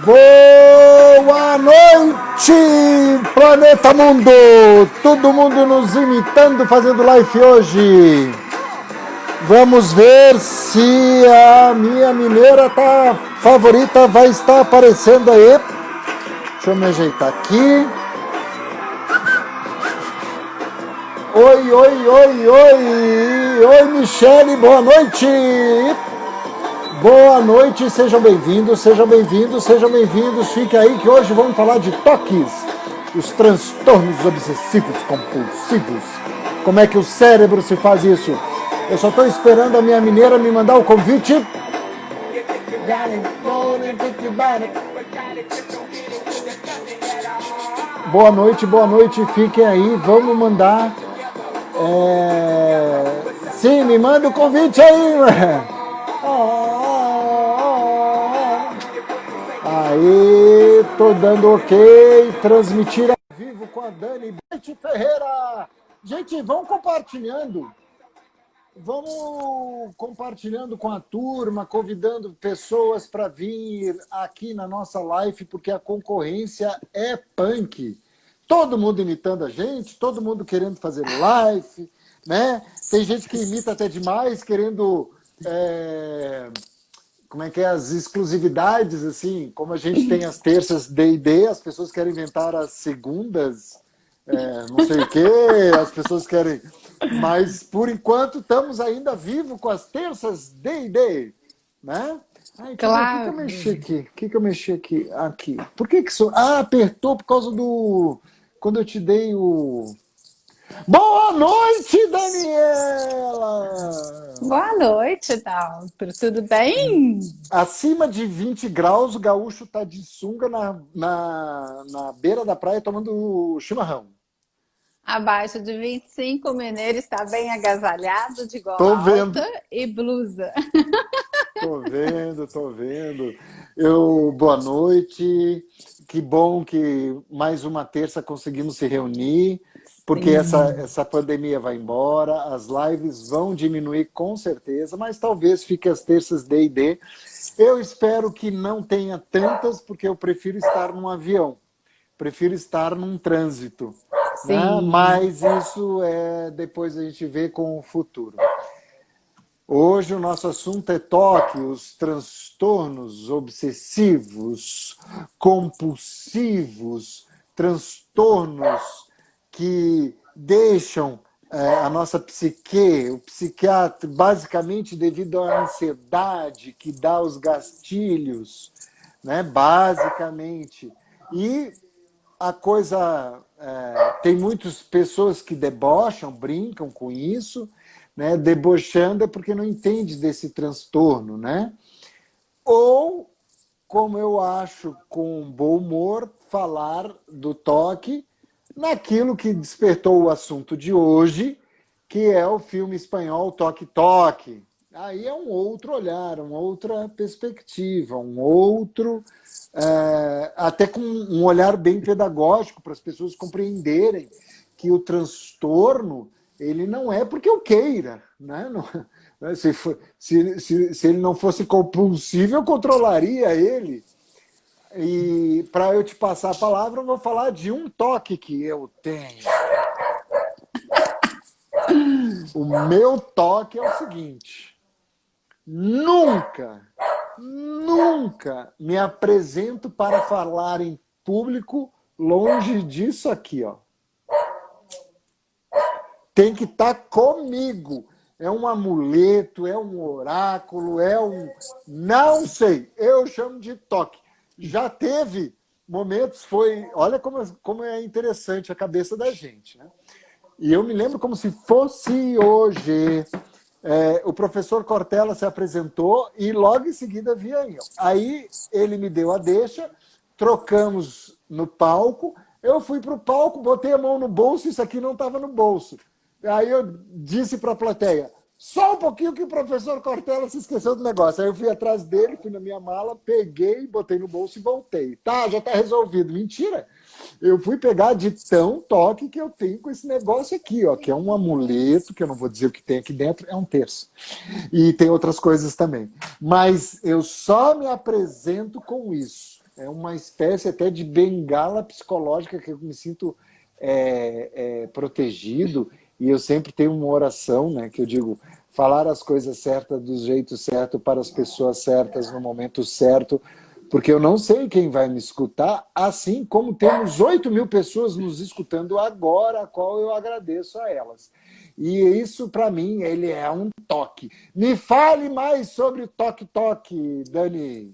Boa noite, Planeta Mundo! Todo mundo nos imitando, fazendo live hoje. Vamos ver se a minha mineira favorita vai estar aparecendo aí. Deixa eu me ajeitar aqui. Oi, oi, oi, oi! Oi, Michele, boa noite! Boa noite, sejam bem-vindos, sejam bem-vindos, sejam bem-vindos. Fique aí que hoje vamos falar de toques, os transtornos obsessivos compulsivos. Como é que o cérebro se faz isso? Eu só estou esperando a minha mineira me mandar o convite. Boa noite, fiquem aí, vamos mandar. Sim, me manda o convite aí, Aí, tô dando ok, transmitir ao vivo com a Dani Bete Ferreira. Gente, vamos compartilhando com a turma, convidando pessoas para vir aqui na nossa live, porque a concorrência é punk. Todo mundo imitando a gente, todo mundo querendo fazer live, né? Tem gente que imita até demais, querendo... Como é que é? As exclusividades, assim, como a gente tem as terças D&D, as pessoas querem inventar as segundas, não sei o quê, as pessoas querem... Mas, por enquanto, estamos ainda vivos com as terças D&D, né? Ai, Claro. O que eu mexi aqui? O que eu mexi aqui? Aqui. Por que isso... Ah, apertou por causa do... Quando eu te dei o... Boa noite, Daniela! Boa noite, Daltro. Tudo bem? Acima de 20 graus, o gaúcho tá de sunga na beira da praia tomando chimarrão. Abaixo de 25, o mineiro está bem agasalhado, de gola Tô vendo. alta e blusa. Tô vendo. Boa noite. Que bom que mais uma terça conseguimos se reunir, porque essa pandemia vai embora, as lives vão diminuir com certeza, mas talvez fique as terças D&D. Eu espero que não tenha tantas, porque eu prefiro estar num avião, prefiro estar num trânsito, né? Mas isso depois a gente vê com o futuro. Hoje o nosso assunto é toque, os transtornos obsessivos, compulsivos, transtornos que deixam a nossa psique, o psiquiatra, basicamente devido à ansiedade que dá os gastilhos, né? Basicamente. E a coisa... tem muitas pessoas que debocham, brincam com isso, né? Debochando é porque não entende desse transtorno, né? Ou, como eu acho, com bom humor, falar do toque naquilo que despertou o assunto de hoje, que é o filme espanhol Toque Toque. Aí é um outro olhar, uma outra perspectiva, um outro... até com um olhar bem pedagógico para as pessoas compreenderem que o transtorno ele não é porque eu queira, né? Se ele não fosse compulsivo, eu controlaria ele. E para eu te passar a palavra, eu vou falar de um toque que eu tenho. O meu toque é o seguinte: nunca me apresento para falar em público longe disso aqui, ó. Tem que estar comigo. É um amuleto, é um oráculo, não sei, eu chamo de toque. Já teve momentos, olha como é interessante a cabeça da gente, né? E eu me lembro como se fosse hoje. O professor Cortella se apresentou e logo em seguida vinha eu. Aí ele me deu a deixa, trocamos no palco, eu fui para o palco, botei a mão no bolso, isso aqui não estava no bolso. Aí eu disse para a plateia, só um pouquinho que o professor Cortella se esqueceu do negócio. Aí eu fui atrás dele, fui na minha mala, peguei, botei no bolso e voltei. Tá, já está resolvido. Mentira! Eu fui pegar de tão toque que eu tenho com esse negócio aqui, ó, que é um amuleto, que eu não vou dizer o que tem aqui dentro, é um terço. E tem outras coisas também. Mas eu só me apresento com isso. É uma espécie até de bengala psicológica que eu me sinto protegido, e eu sempre tenho uma oração, né, que eu digo, falar as coisas certas do jeito certo para as pessoas certas no momento certo, porque eu não sei quem vai me escutar, assim como temos 8.000 pessoas nos escutando agora, a qual eu agradeço a elas. E isso, para mim, ele é um toque. Me fale mais sobre o toque-toque, Dani.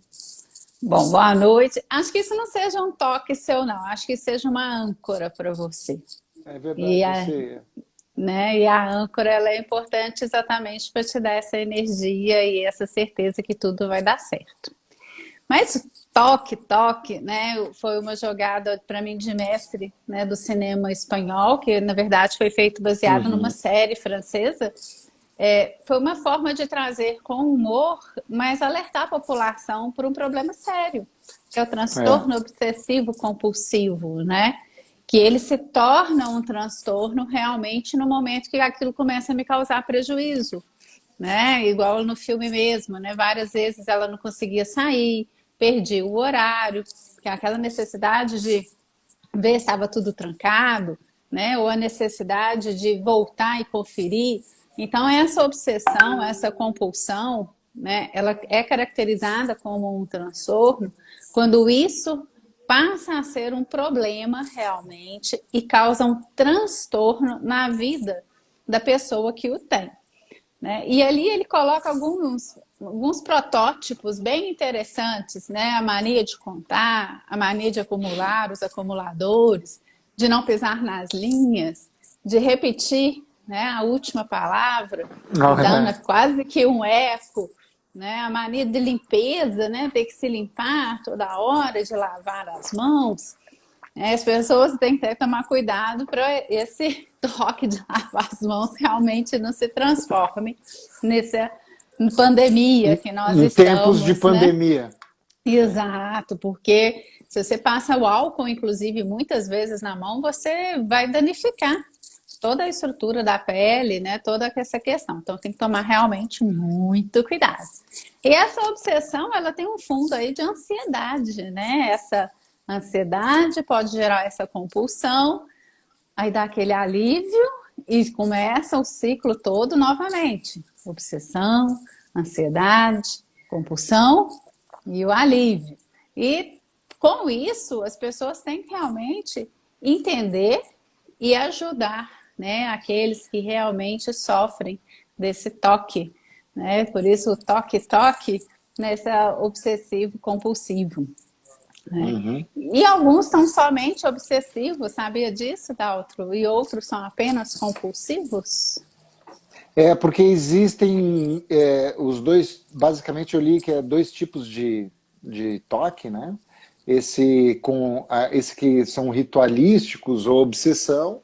Bom, boa noite. Acho que isso não seja um toque seu, não. Acho que seja uma âncora para você. É E verdade, a, você... né, e a âncora ela é importante exatamente para te dar essa energia e essa certeza que tudo vai dar certo. Mas toque, né, foi uma jogada para mim de mestre, né, do cinema espanhol, que na verdade foi feito baseado numa Uhum. série francesa. Foi uma forma de trazer com humor, mas alertar a população por um problema sério, que é o É. transtorno obsessivo compulsivo, né? Que ele se torna um transtorno realmente no momento que aquilo começa a me causar prejuízo, né? Igual no filme mesmo, né? Várias vezes ela não conseguia sair, perdia o horário, que é aquela necessidade de ver se estava tudo trancado, né? Ou a necessidade de voltar e conferir. Então, essa obsessão, essa compulsão, né? Ela é caracterizada como um transtorno quando isso passa a ser um problema realmente e causa um transtorno na vida da pessoa que o tem. Né? E ali ele coloca alguns protótipos bem interessantes, né? A mania de contar, a mania de acumular, os acumuladores, de não pisar nas linhas, de repetir, né, a última palavra, Não, dando é. quase que um eco, né? A mania de limpeza, né? Ter que se limpar toda hora, de lavar as mãos. As pessoas têm que tomar cuidado para esse toque de lavar as mãos realmente não se transforme nessa pandemia que nós Em tempos de estamos, né? pandemia. É. Exato, porque se você passa o álcool, inclusive, muitas vezes na mão, você vai danificar toda a estrutura da pele, né? Toda essa questão. Então tem que tomar realmente muito cuidado. E essa obsessão, ela tem um fundo aí de ansiedade, né? Essa ansiedade pode gerar essa compulsão, aí dá aquele alívio e começa o ciclo todo novamente. Obsessão, ansiedade, compulsão e o alívio. E com isso, as pessoas têm que realmente entender e ajudar, né, aqueles que realmente sofrem desse toque, né? Por isso o toque, nessa obsessivo compulsivo, né? Uhum. E alguns são somente obsessivos, sabia disso, Daltro? E outros são apenas compulsivos? Porque existem os dois, basicamente eu li que é dois tipos de toque, né? Esse que são ritualísticos ou obsessão,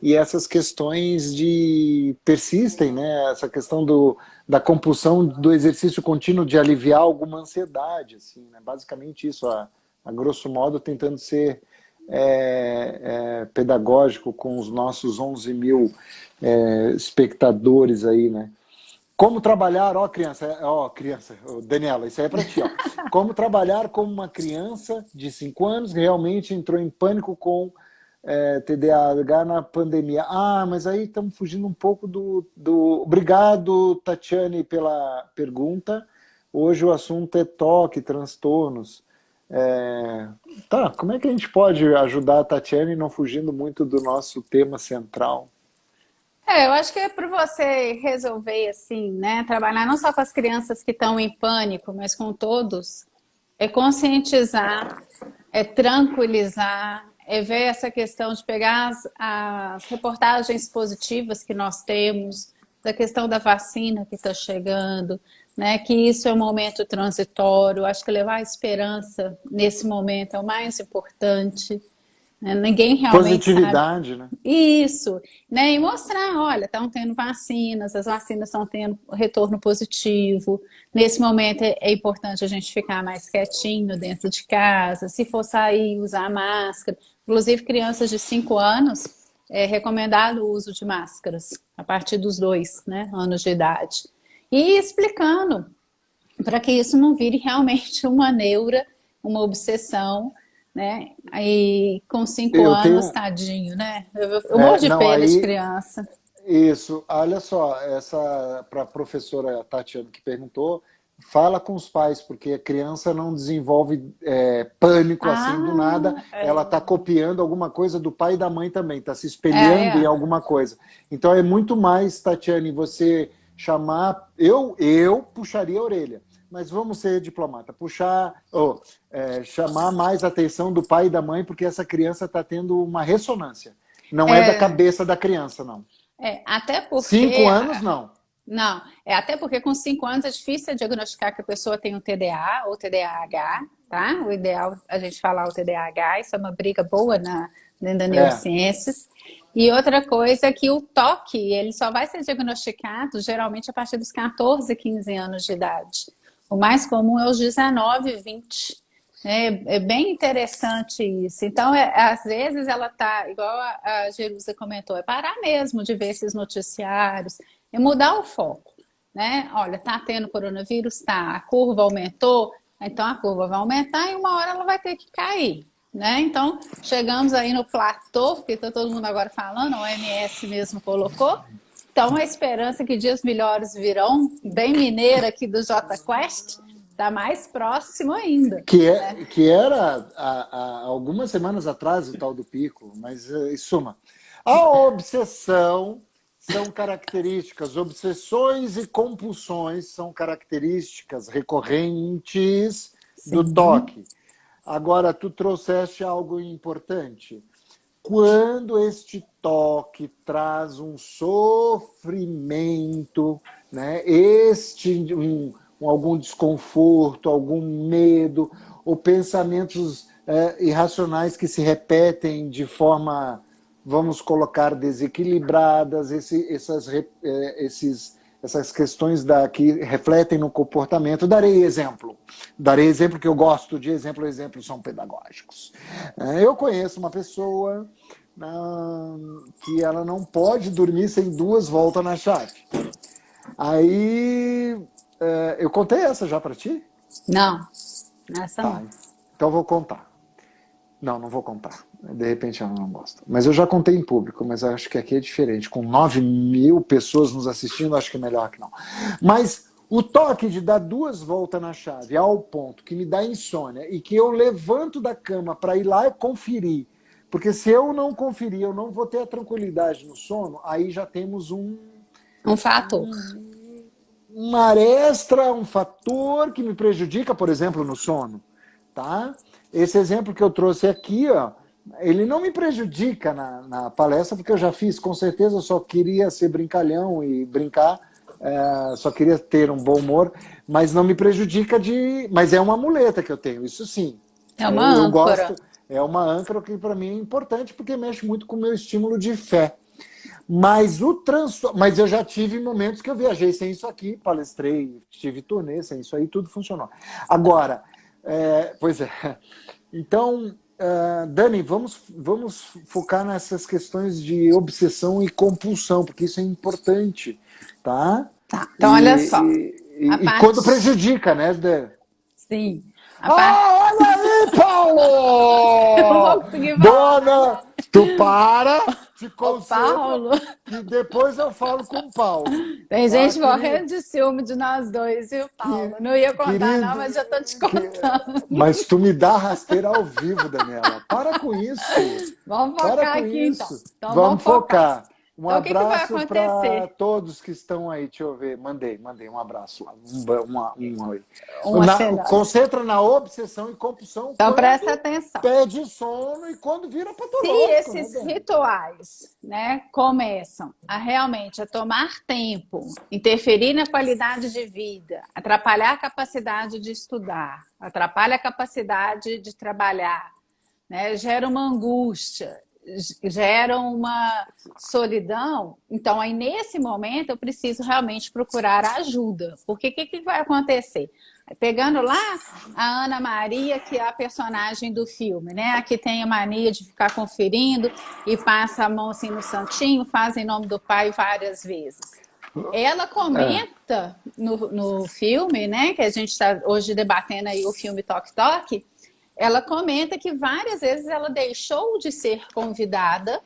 e essas questões de persistem, né? Essa questão da compulsão do exercício contínuo de aliviar alguma ansiedade, assim, né? Basicamente isso, a grosso modo, tentando ser pedagógico com os nossos 11.000 espectadores aí, né? Como trabalhar, criança, Daniela, isso aí é para ti, ó. Como trabalhar como uma criança de 5 anos que realmente entrou em pânico com TDAH na pandemia. Ah, mas aí estamos fugindo um pouco do... Obrigado, Tatiane, pela pergunta. Hoje o assunto é toque, transtornos. Tá, como é que a gente pode ajudar a Tatiane não fugindo muito do nosso tema central? Eu acho que é para você resolver, assim, né? Trabalhar não só com as crianças que estão em pânico, mas com todos, é conscientizar, é tranquilizar, é ver essa questão de pegar as reportagens positivas que nós temos, da questão da vacina que está chegando, né? Que isso é um momento transitório. Acho que levar a esperança nesse momento é o mais importante, né? Ninguém realmente sabe Positividade, né? isso, né? E mostrar, olha, estão tendo vacinas, as vacinas estão tendo retorno positivo. Nesse momento é importante a gente ficar mais quietinho dentro de casa. Se for sair, usar máscara. Inclusive, crianças de 5 anos, é recomendado o uso de máscaras a partir dos 2, né, anos de idade. E explicando para que isso não vire realmente uma neura uma obsessão, né? Aí com cinco Eu anos, tenho. tadinho, né? Eu morro de Não, pena de aí. criança. Isso, olha só, essa para a professora Tatiana que perguntou, fala com os pais, porque a criança não desenvolve pânico assim do nada, Ah, ela está copiando alguma coisa do pai e da mãe também, está se é, espelhando em é. alguma coisa. Então é muito mais, Tatiane, você chamar. Eu puxaria a orelha, mas vamos ser diplomata, chamar mais a atenção do pai e da mãe, porque essa criança está tendo uma ressonância. Não é da É, cabeça da criança, não. até Cinco porque anos, não. não, até porque com 5 anos é difícil diagnosticar que a pessoa tem um TDA ou TDAH, tá? O ideal é a gente falar o TDAH, isso é uma briga boa dentro da É, neurociências. E outra coisa é que o toque, ele só vai ser diagnosticado geralmente a partir dos 14, 15 anos de idade. O mais comum é os 19, 20. É bem interessante isso. Então, às vezes ela tá, igual a Jerusa comentou, é parar mesmo de ver esses noticiários, é mudar o foco, né? Olha, tá tendo coronavírus, tá, a curva aumentou, então a curva vai aumentar e uma hora ela vai ter que cair, né? Então, chegamos aí no platô, porque tá todo mundo agora falando, a OMS mesmo colocou. Então, a esperança que dias melhores virão, bem mineira aqui do J Quest, tá mais próximo ainda, né? que era há algumas semanas atrás o tal do pico, mas em suma. A obsessão são características, obsessões e compulsões são características recorrentes do Sim, toque. Agora, tu trouxeste algo importante. Quando este toque traz um sofrimento, né? Algum desconforto, algum medo, ou pensamentos irracionais que se repetem de forma, vamos colocar, desequilibradas, essas questões que refletem no comportamento. Darei exemplo que eu gosto de exemplo, exemplos são pedagógicos. Eu conheço uma pessoa que ela não pode dormir sem duas voltas na chave. Aí, eu contei essa já para ti? não, essa Tá, não. então vou contar. Não, não vou contar. De repente ela não gosta. Mas eu já contei em público, mas acho que aqui é diferente. Com 9.000 pessoas nos assistindo, acho que é melhor que não. Mas o toque de dar duas voltas na chave ao ponto que me dá insônia e que eu levanto da cama para ir lá e conferir. Porque se eu não conferir, eu não vou ter a tranquilidade no sono, aí já temos Um fator. uma aresta, um fator que me prejudica, por exemplo, no sono. Tá? Esse exemplo que eu trouxe aqui, ó, ele não me prejudica na palestra, porque eu já fiz, com certeza eu só queria ser brincalhão e brincar, só queria ter um bom humor, mas não me prejudica Mas é uma muleta que eu tenho, isso sim. É uma Eu âncora. gosto, é uma âncora que para mim é importante, porque mexe muito com o meu estímulo de fé. Mas eu já tive momentos que eu viajei sem isso aqui, palestrei, tive turnê sem isso aí, tudo funcionou. Agora, pois é. Então, Dani, vamos focar nessas questões de obsessão e compulsão, porque isso é importante, tá? Tá, então olha só. A E quando parte. prejudica, né, Dani? Sim. A parte. Ah, olha aí, Eu não vou Paulo! conseguir falar, né? Dona, tu para, te Ô, concentra, Paulo. que depois eu falo com o Paulo, Tem tá, gente querido? morrendo de ciúme de nós dois, viu, Paulo? Que, Não ia contar, não, querido, mas já tô te contando. mas tu me dá rasteira ao vivo, Daniela. Para com isso. Vamos Para focar com aqui, então. isso. Então Vamos vamos focar. focar. Um Então, o que que vai abraço para acontecer? todos que estão aí. Deixa eu ver. Mandei um abraço lá. Aí. Uma cidade. Concentra na obsessão e compulsão Então, presta quando atenção. pede sono e quando vira Se patológico, né, esses Dani? rituais, né, começam a realmente a tomar tempo, interferir na qualidade de vida, atrapalhar a capacidade de estudar, atrapalha a capacidade de trabalhar, né, gera uma angústia, gera uma solidão, então aí nesse momento eu preciso realmente procurar ajuda. Porque o que vai acontecer? Pegando lá a Ana Maria, que é a personagem do filme, né? A que tem a mania de ficar conferindo e passa a mão assim no santinho, faz em nome do pai várias vezes. Ela É, comenta no filme, né? Que a gente está hoje debatendo aí o filme Toque Toque. ela comenta que várias vezes ela deixou de ser convidada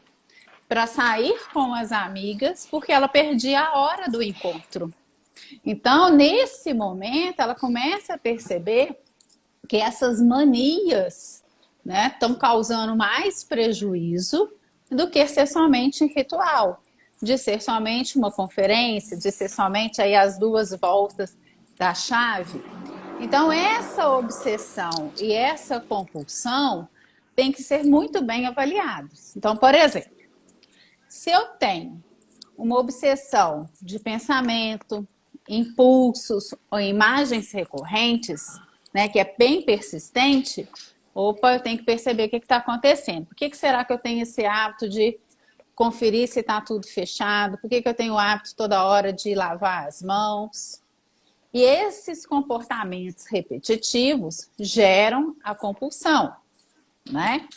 para sair com as amigas porque ela perdia a hora do encontro. Então, nesse momento, ela começa a perceber que essas manias, né, estão causando mais prejuízo do que ser somente ritual, de ser somente uma conferência, de ser somente aí as duas voltas da chave. Então, essa obsessão e essa compulsão tem que ser muito bem avaliados. Então, por exemplo, se eu tenho uma obsessão de pensamento, impulsos ou imagens recorrentes, né, que é bem persistente, opa, eu tenho que perceber o que está acontecendo. Por que será que eu tenho esse hábito de conferir se está tudo fechado? Por que eu tenho o hábito toda hora de lavar as mãos? E esses comportamentos repetitivos geram a compulsão, né?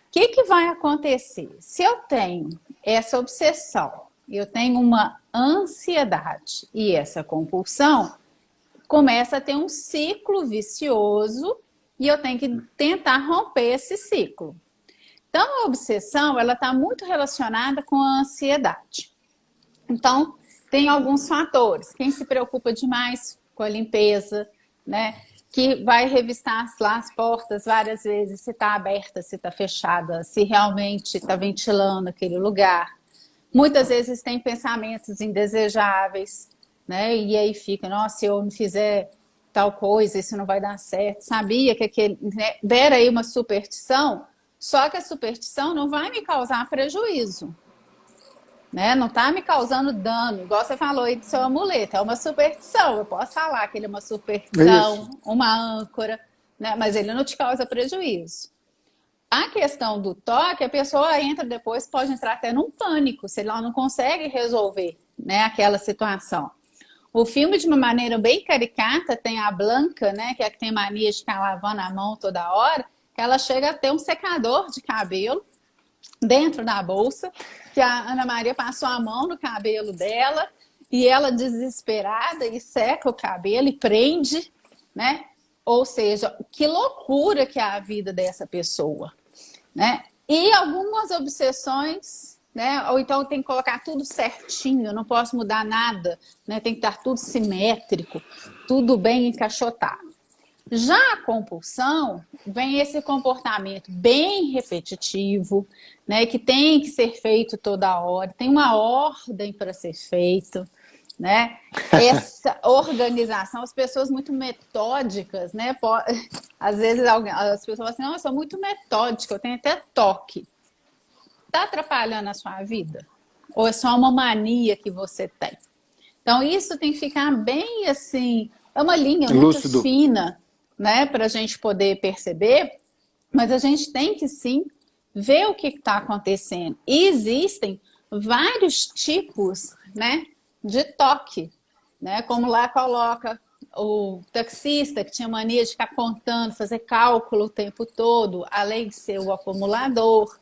O que vai acontecer? Se eu tenho essa obsessão, eu tenho uma ansiedade e essa compulsão, começa a ter um ciclo vicioso e eu tenho que tentar romper esse ciclo. Então, a obsessão, ela está muito relacionada com a ansiedade. Então, tem alguns fatores. Quem se preocupa demais com a limpeza, né? Que vai revistar lá as portas várias vezes, se está aberta, se está fechada, se realmente está ventilando aquele lugar. Muitas vezes tem pensamentos indesejáveis, né? E aí fica, nossa, se eu não fizer tal coisa, isso não vai dar certo. Sabia que aquele, né? Dera aí uma superstição, só que a superstição não vai me causar prejuízo, né? Não está me causando dano, igual você falou aí do seu amuleto, é uma superstição. Eu posso falar que ele é uma superstição, Isso. uma âncora, né? Mas ele não te causa prejuízo. A questão do toque, a pessoa entra depois, pode entrar até num pânico, se ela não consegue resolver, né, aquela situação. O filme, de uma maneira bem caricata, tem a Blanca, né, que é a que tem mania de ficar lavando a mão toda hora, que ela chega a ter um secador de cabelo dentro da bolsa, que a Ana Maria passou a mão no cabelo dela, e ela desesperada, e seca o cabelo e prende, né? Ou seja, que loucura que é a vida dessa pessoa, né? E algumas obsessões, né? Ou então tem que colocar tudo certinho, eu não posso mudar nada, né? Tem que estar tudo simétrico, tudo bem encaixotado. Já a compulsão, vem esse comportamento bem repetitivo, né? Que tem que ser feito toda hora, tem uma ordem para ser feito, né? Essa organização, as pessoas muito metódicas, né? Às vezes as pessoas falam assim, não, eu sou muito metódica, eu tenho até toque. Está atrapalhando a sua vida? Ou é só uma mania que você tem? Então, isso tem que ficar bem assim, é uma linha muito Lúcido. fina, né? Para a gente poder perceber, mas a gente tem que sim ver o que está acontecendo. E existem vários tipos, né? De toque, né? Como lá coloca o taxista que tinha mania de ficar contando, fazer cálculo o tempo todo, além de ser o acumulador,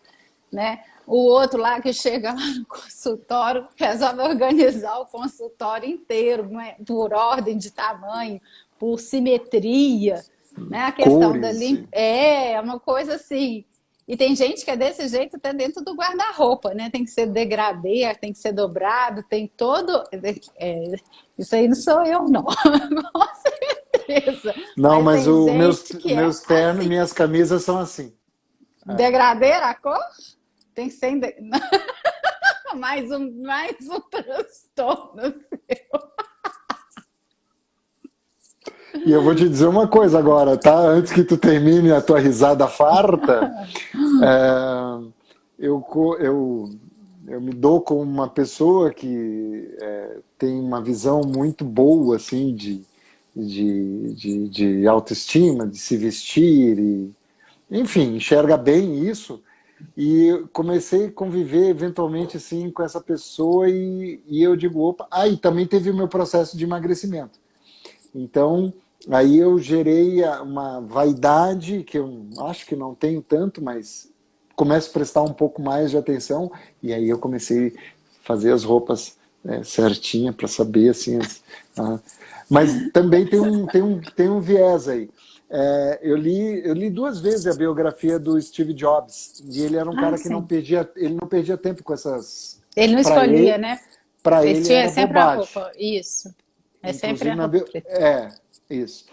né? O outro lá que chega lá no consultório, resolve organizar o consultório inteiro, né? Por ordem de tamanho, por simetria, né? A questão da Cores. é uma coisa assim. E tem gente que é desse jeito até dentro do guarda-roupa, né? Tem que ser degradê, tem que ser dobrado, tem todo. Isso aí não sou eu, não. Com certeza. Não, Mas mas tem gente que é meus ternos e assim. minhas camisas são assim. Degradê a cor? Tem que ser. Mais um transtorno seu. E eu vou te dizer uma coisa agora, tá? Antes que tu termine a tua risada farta, é, eu me dou com uma pessoa que tem uma visão muito boa, assim, de autoestima, de se vestir, e, enfim, enxerga bem isso. E eu comecei a conviver eventualmente assim com essa pessoa e eu digo, opa, e também teve o meu processo de emagrecimento. Então, aí eu gerei uma vaidade, que eu acho que não tenho tanto, mas começo a prestar um pouco mais de atenção, e aí eu comecei a fazer as roupas certinha para saber assim. Mas também tem um viés aí. Eu li 2 vezes a biografia do Steve Jobs, e ele era um Ah, cara que sim. ele não perdia tempo com essas. Ele não Para escolhia, ele, né? para Ele ele tinha era sempre a bobagem. roupa. Isso. É sempre Inclusive a roupa preta. isso.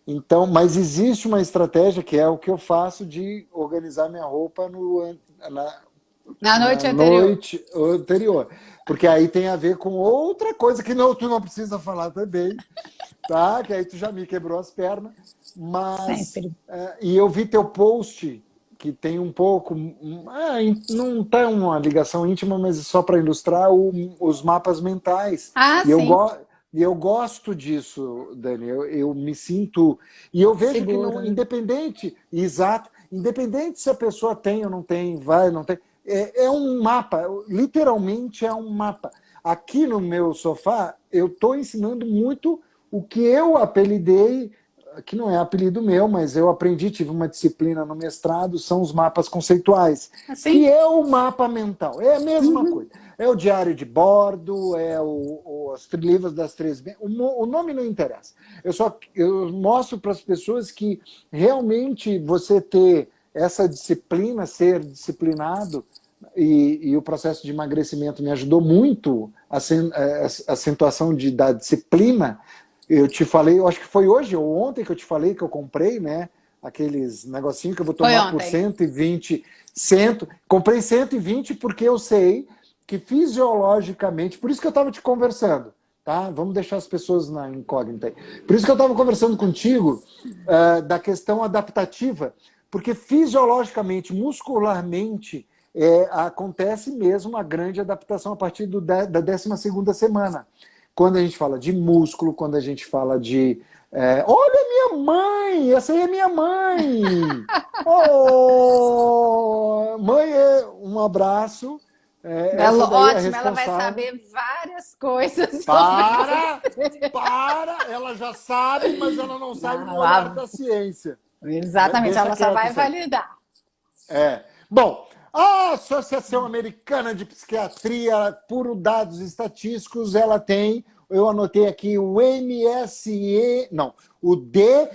Então, mas existe uma estratégia que é o que eu faço de organizar minha roupa na, Na na noite anterior. noite anterior. Porque aí tem a ver com outra coisa que não, tu não precisa falar também, tá? Que aí tu já me quebrou as pernas. Mas, Sempre. e eu vi teu post, que tem um pouco, não tem uma ligação íntima, mas é só para ilustrar os mapas mentais. Ah, E eu, sim. go, e eu gosto disso, Dani. Eu me sinto. E eu vejo que Seguro, não, né? independente, exato, independente se a pessoa tem ou não tem, vai ou não tem, é um mapa, literalmente é um mapa. Aqui no meu sofá, eu estou ensinando muito o que eu apelidei, que não é apelido meu, mas eu aprendi, tive uma disciplina no mestrado, são os mapas conceituais, que Assim? é o mapa mental, é a mesma coisa. É o diário de bordo, é os livros das três. O nome não interessa. Eu mostro para as pessoas que realmente você ter essa disciplina, ser disciplinado, e o processo de emagrecimento me ajudou muito a acentuação da disciplina. Eu te falei, eu acho que foi hoje ou ontem que eu te falei que eu comprei, né? Aqueles negocinhos que eu vou Foi tomar por ontem. 120. Comprei 120 porque eu sei que fisiologicamente, por isso que eu estava te conversando, tá? Vamos deixar as pessoas na incógnita aí. Por isso que eu estava conversando contigo da questão adaptativa, porque fisiologicamente, muscularmente, acontece mesmo a grande adaptação a partir da 12ª semana. Quando a gente fala de músculo, quando a gente fala de. Olha minha mãe! Essa aí é minha mãe! Oh, mãe, um abraço. Essa daí é a Ótimo, ela vai responsável. saber várias coisas sobre Para! você. Para! Ela já sabe, mas ela não sabe no Não, olhar da ciência. exatamente, Deixa ela só quieto vai isso aí. validar. Bom, a Associação Americana de Psiquiatria, por dados estatísticos, ela tem, eu anotei aqui o MSE, não, o DSMV,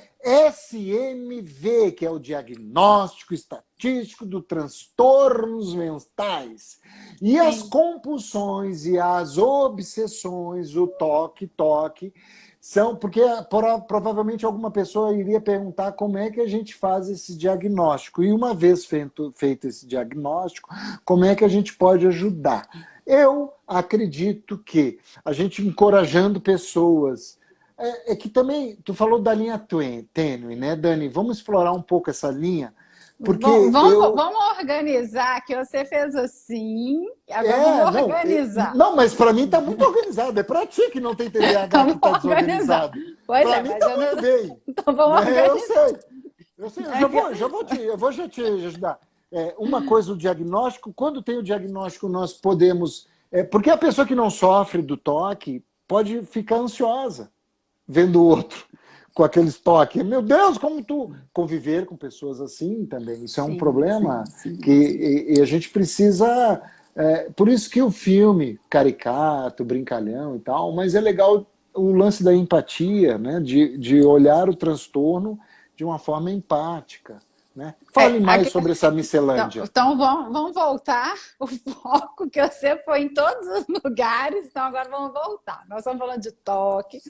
que é o Diagnóstico Estatístico do Transtornos Mentais. E as Sim. compulsões e as obsessões, o toque, são porque provavelmente alguma pessoa iria perguntar como é que a gente faz esse diagnóstico. E uma vez feito esse diagnóstico, como é que a gente pode ajudar? Eu acredito que a gente encorajando pessoas. Que também, tu falou da linha tênue, né, Dani? Vamos explorar um pouco essa linha, porque Vamos organizar, que você fez assim, agora vamos organizar. não, mas para mim está muito organizado. É para ti que não tem TDAH que Vamos está organizar. desorganizado. Pois Para é, mim mas está eu muito não. bem. Então vamos Né? Eu organizar. sei. Eu vou já te ajudar. Uma coisa, o diagnóstico. Quando tem o diagnóstico, nós podemos. Porque a pessoa que não sofre do toque pode ficar ansiosa vendo o outro com aqueles toques. Meu Deus, como tu conviver com pessoas assim também. Isso é um Sim, problema sim, sim, sim. e a gente precisa. Por isso que o filme, caricato, brincalhão e tal, mas é legal o lance da empatia, né? De olhar o transtorno de uma forma empática. Né? Fale mais Aqui, sobre essa então, Micelândia. então vamos voltar o foco que você foi em todos os lugares, então agora vamos voltar. Nós estamos falando de toque,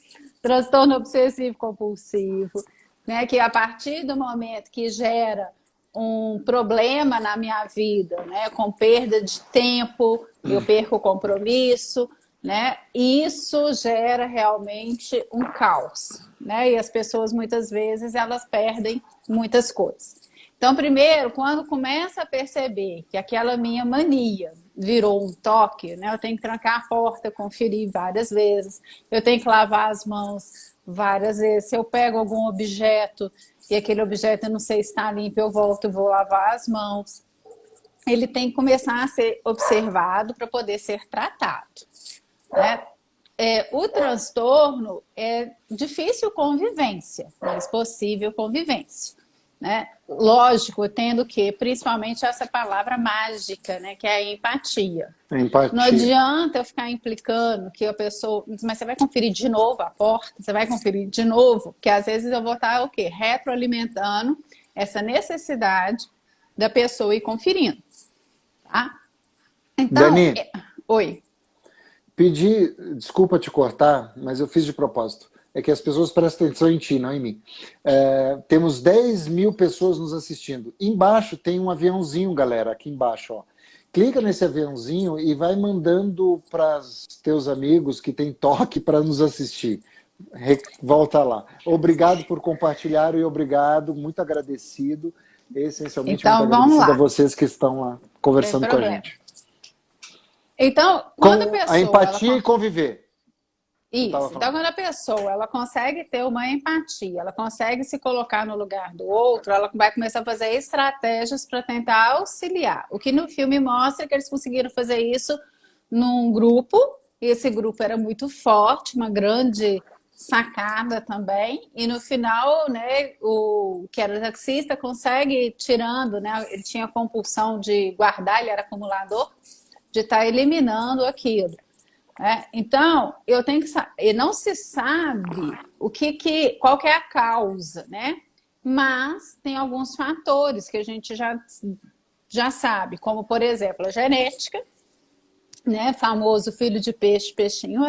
transtorno obsessivo compulsivo, né? Que a partir do momento que gera um problema na minha vida, né? Com perda de tempo, eu perco o compromisso, né? E isso gera realmente um caos, né? E as pessoas muitas vezes elas perdem muitas coisas. Então, primeiro, quando começa a perceber que aquela minha mania virou um toque, né? Eu tenho que trancar a porta, conferir várias vezes, eu tenho que lavar as mãos várias vezes. Se eu pego algum objeto e aquele objeto eu não sei se está limpo, eu volto e vou lavar as mãos. Ele tem que começar a ser observado para poder ser tratado, né? O transtorno é difícil convivência, mas possível convivência. né? Lógico, tendo que, principalmente essa palavra mágica, né, que é a empatia. Não Empatia. adianta eu ficar implicando que a pessoa, mas você vai conferir de novo a porta, você vai conferir de novo, que às vezes eu vou estar o quê? Retroalimentando essa necessidade da pessoa ir conferindo, tá? Então, Dani, oi. pedi, desculpa te cortar, mas eu fiz de propósito. É que as pessoas prestam atenção em ti, não em mim. Temos 10 mil pessoas nos assistindo. Embaixo tem um aviãozinho, galera, aqui embaixo, ó. Clica nesse aviãozinho e vai mandando para os teus amigos que tem toque para nos assistir. Volta lá. Obrigado por compartilhar e obrigado, muito agradecido, essencialmente muito Então, vamos agradecido a lá. vocês que estão lá Não tem conversando com a problema. gente. Então, quando a Com a pessoa, ela empatia e conviver, tu estava isso. Então, falando. quando a pessoa ela consegue ter uma empatia, ela consegue se colocar no lugar do outro, ela vai começar a fazer estratégias para tentar auxiliar. O que no filme mostra é que eles conseguiram fazer isso num grupo, e esse grupo era muito forte, uma grande sacada também, e no final, né, o que era taxista consegue ir tirando, né, ele tinha compulsão de guardar, ele era acumulador, de estar eliminando aquilo. Então, eu tenho que saber, não se sabe qual que é a causa, né? Mas tem alguns fatores que a gente já sabe, como por exemplo a genética, né? Famoso filho de peixe, peixinho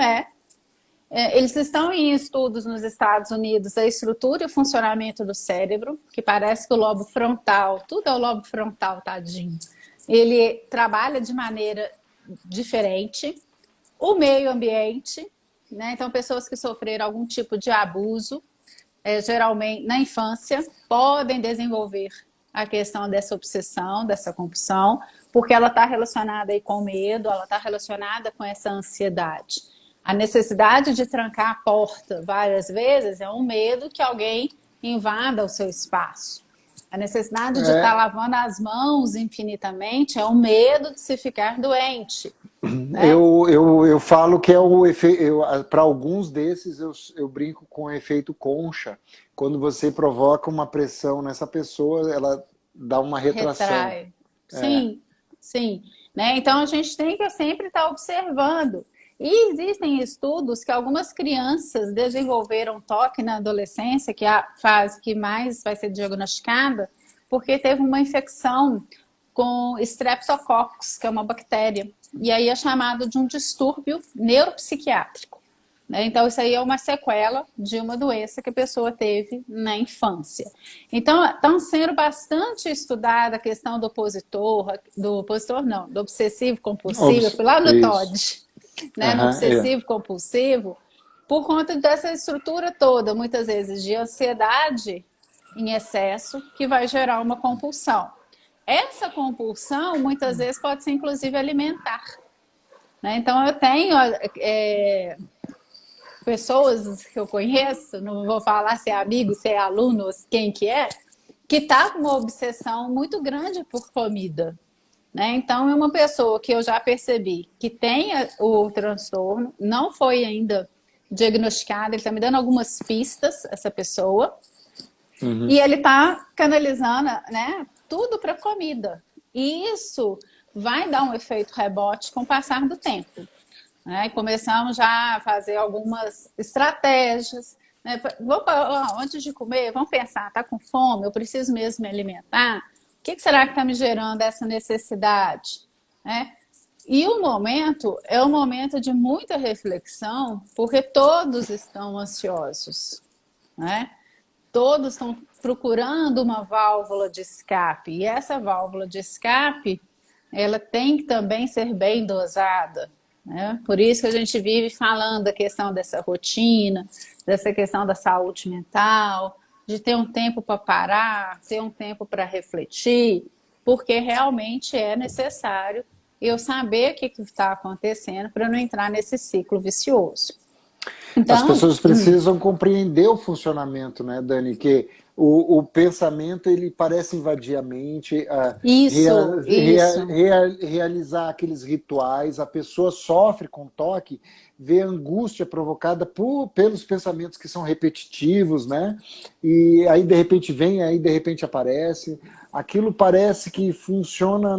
eles estão em estudos nos Estados Unidos a estrutura e o funcionamento do cérebro, que parece que o lobo frontal, tudo é o lobo frontal, tadinho, ele trabalha de maneira diferente. O meio ambiente, né? Então, pessoas que sofreram algum tipo de abuso, geralmente na infância, podem desenvolver a questão dessa obsessão, dessa compulsão, porque ela está relacionada aí com o medo, ela está relacionada com essa ansiedade. A necessidade de trancar a porta várias vezes é um medo que alguém invada o seu espaço. A necessidade de estar lavando as mãos infinitamente é um medo de se ficar doente. Né? Eu falo que é o efeito. Para alguns desses, eu brinco com o efeito concha. Quando você provoca uma pressão nessa pessoa, ela dá uma retração. Retrai. Sim, sim. Né? Então a gente tem que sempre estar observando. E existem estudos que algumas crianças desenvolveram toque na adolescência, que é a fase que mais vai ser diagnosticada, porque teve uma infecção com Streptococcus, que é uma bactéria. E aí é chamado de um distúrbio neuropsiquiátrico. Né? Então, isso aí é uma sequela de uma doença que a pessoa teve na infância. Então, está sendo bastante estudada a questão do opositor não, do obsessivo compulsivo. Eu fui lá no Isso. TOD, né? No obsessivo compulsivo, por conta dessa estrutura toda, muitas vezes de ansiedade em excesso, que vai gerar uma compulsão. Essa compulsão, muitas vezes, pode ser, inclusive, alimentar. Né? Então, eu tenho pessoas que eu conheço, não vou falar se é amigo, se é aluno, quem que está com uma obsessão muito grande por comida. Né? Então, é uma pessoa que eu já percebi que tem o transtorno, não foi ainda diagnosticado, ele está me dando algumas pistas, essa pessoa, e ele está canalizando, né, tudo para comida. E isso vai dar um efeito rebote com o passar do tempo. Né? E começamos já a fazer algumas estratégias. Né? Antes de comer, vamos pensar, está com fome, eu preciso mesmo me alimentar? O que será que está me gerando essa necessidade? Né? E o momento é um momento de muita reflexão, porque todos estão ansiosos. Né? Todos estão procurando uma válvula de escape. E essa válvula de escape, ela tem que também ser bem dosada. Né? Por isso que a gente vive falando da questão dessa rotina, dessa questão da saúde mental, de ter um tempo para parar, ter um tempo para refletir, porque realmente é necessário eu saber o que está acontecendo para não entrar nesse ciclo vicioso. Então, as pessoas precisam compreender o funcionamento, né, Dani? Que o pensamento ele parece invadir a mente, Isso. realizar aqueles rituais, a pessoa sofre com toque, vê a angústia provocada pelos pensamentos que são repetitivos, né? E aí de repente vem, aí de repente aparece. Aquilo parece que funciona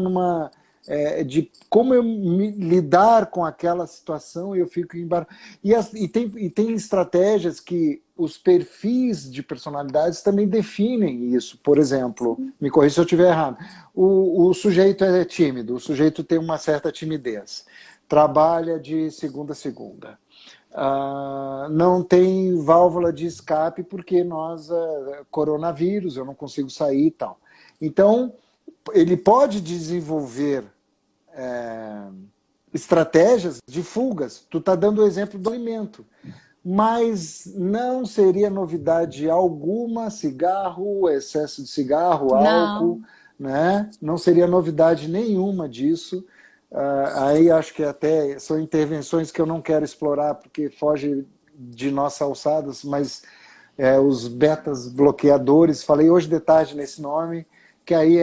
de como eu lidar com aquela situação e eu fico embarcado. E tem estratégias que os perfis de personalidades também definem isso. Por exemplo, me corrija se eu estiver errado, o sujeito é tímido, o sujeito tem uma certa timidez, trabalha de segunda a segunda. Não tem válvula de escape porque coronavírus, eu não consigo sair e tal. Então, ele pode desenvolver estratégias de fugas. Tu está dando o exemplo do alimento. Mas não seria novidade alguma cigarro, excesso de cigarro, álcool, Não. né? Não seria novidade nenhuma disso. Aí acho que até são intervenções que eu não quero explorar porque foge de nossas alçadas, mas os betas bloqueadores, falei hoje de tarde nesse nome, que aí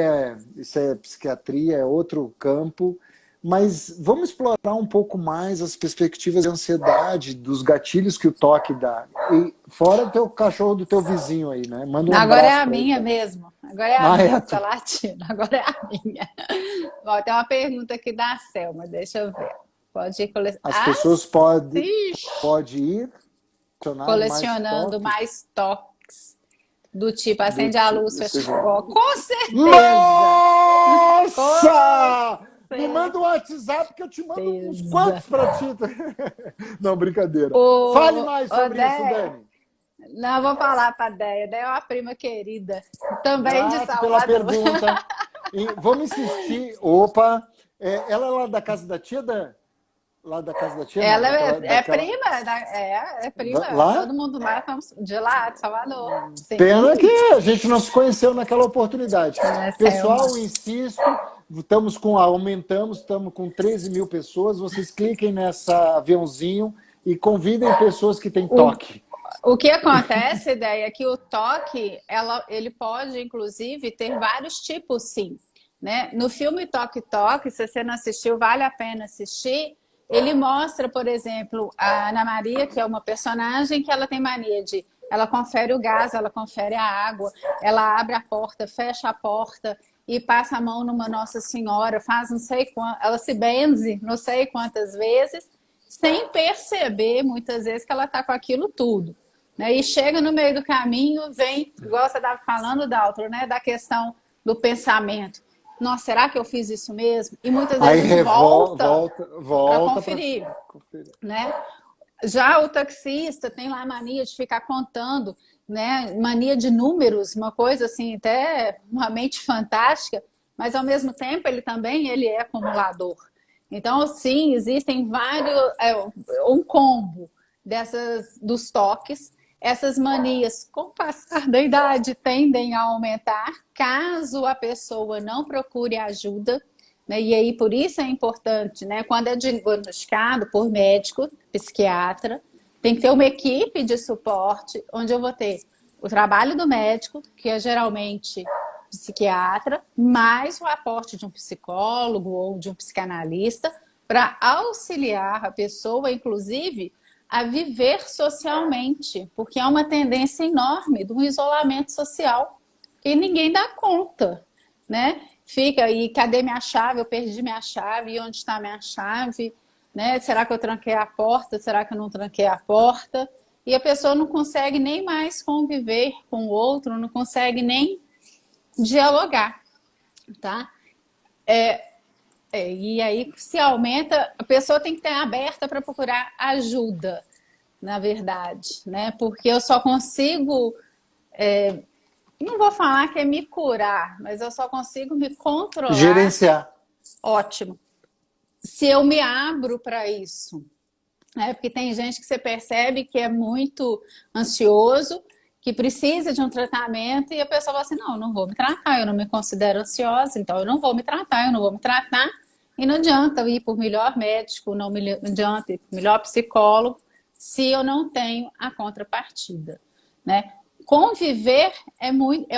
isso é psiquiatria, é outro campo, mas vamos explorar um pouco mais as perspectivas de ansiedade, dos gatilhos que o toque dá. E fora o teu cachorro do teu vizinho aí, né? Manda um Agora é abraço a para ele minha também. mesmo. Agora é a Ah, minha é, que tá tu. latindo. Agora é a minha. Ó, tem uma pergunta aqui da Selma, deixa eu ver. Pode ir As pessoas assiste pode ir colecionar mais colecionando toques mais toques do tipo do acende a luz, fecha seja. a porta. Com certeza! Com Nossa! Me manda um WhatsApp que eu te mando uns certeza. quantos para ti. Não, brincadeira. Fale mais Ô, sobre isso, Déia, Dani. não vou falar para Déia. Déia é uma prima querida, também de Grato pela Salvador. pergunta. E vamos insistir. Opa, ela é lá da casa da tia, lá da casa da tia, não, Ela é daquela. prima, é prima. Lá? Todo mundo lá estamos de lá, de Salvador. Pena que Sim, a gente não se conheceu naquela oportunidade. é Selma. Pessoal, insisto, aumentamos, estamos com 13 mil pessoas. Vocês cliquem nessa aviãozinho e convidem pessoas que têm O, toque. o que acontece, ideia, é que o toque, ele pode, inclusive, ter vários tipos, sim. Né? No filme Toque Toque, se você não assistiu, vale a pena assistir. Ele mostra, por exemplo, a Ana Maria, que é uma personagem que ela tem mania de... Ela confere o gás, ela confere a água, ela abre a porta, fecha a porta e passa a mão numa Nossa Senhora, faz não sei quanto, ela se benze não sei quantas vezes, sem perceber, muitas vezes, que ela está com aquilo tudo. Né? E chega no meio do caminho, vem, igual você estava falando, Daltro, né? Da questão do pensamento. Nossa, será que eu fiz isso mesmo? E muitas Aí vezes volta para volta para conferir, conferir. né? Já o taxista tem lá a mania de ficar contando, né? Mania de números, uma coisa assim, até uma mente fantástica, mas ao mesmo tempo ele é acumulador. Então, sim, existem vários, um combo dos toques. Essas manias, com o passar da idade, tendem a aumentar caso a pessoa não procure ajuda. Né? E aí, por isso é importante, né? Quando é diagnosticado por médico, psiquiatra, tem que ter uma equipe de suporte, onde eu vou ter o trabalho do médico, que é geralmente psiquiatra, mais o aporte de um psicólogo ou de um psicanalista, para auxiliar a pessoa, inclusive, a viver socialmente, porque há uma tendência enorme de um isolamento social que ninguém dá conta, né? Fica aí, cadê minha chave? Eu perdi minha chave, e onde está minha chave? Né? Será que eu tranquei a porta? Será que eu não tranquei a porta? E a pessoa não consegue nem mais conviver com o outro, não consegue nem dialogar, tá? E aí, se aumenta, a pessoa tem que estar aberta para procurar ajuda, na verdade, né? Porque eu só consigo, não vou falar que é me curar, mas eu só consigo me controlar, Gerenciar. ótimo, se eu me abro para isso. Né? Porque tem gente que você percebe que é muito ansioso, que precisa de um tratamento, e a pessoa fala assim, não, eu não vou me tratar, eu não me considero ansiosa, então eu não vou me tratar, eu não vou me tratar. E não adianta eu ir por melhor médico, não adianta ir por melhor psicólogo, se eu não tenho a contrapartida. Né? conviver é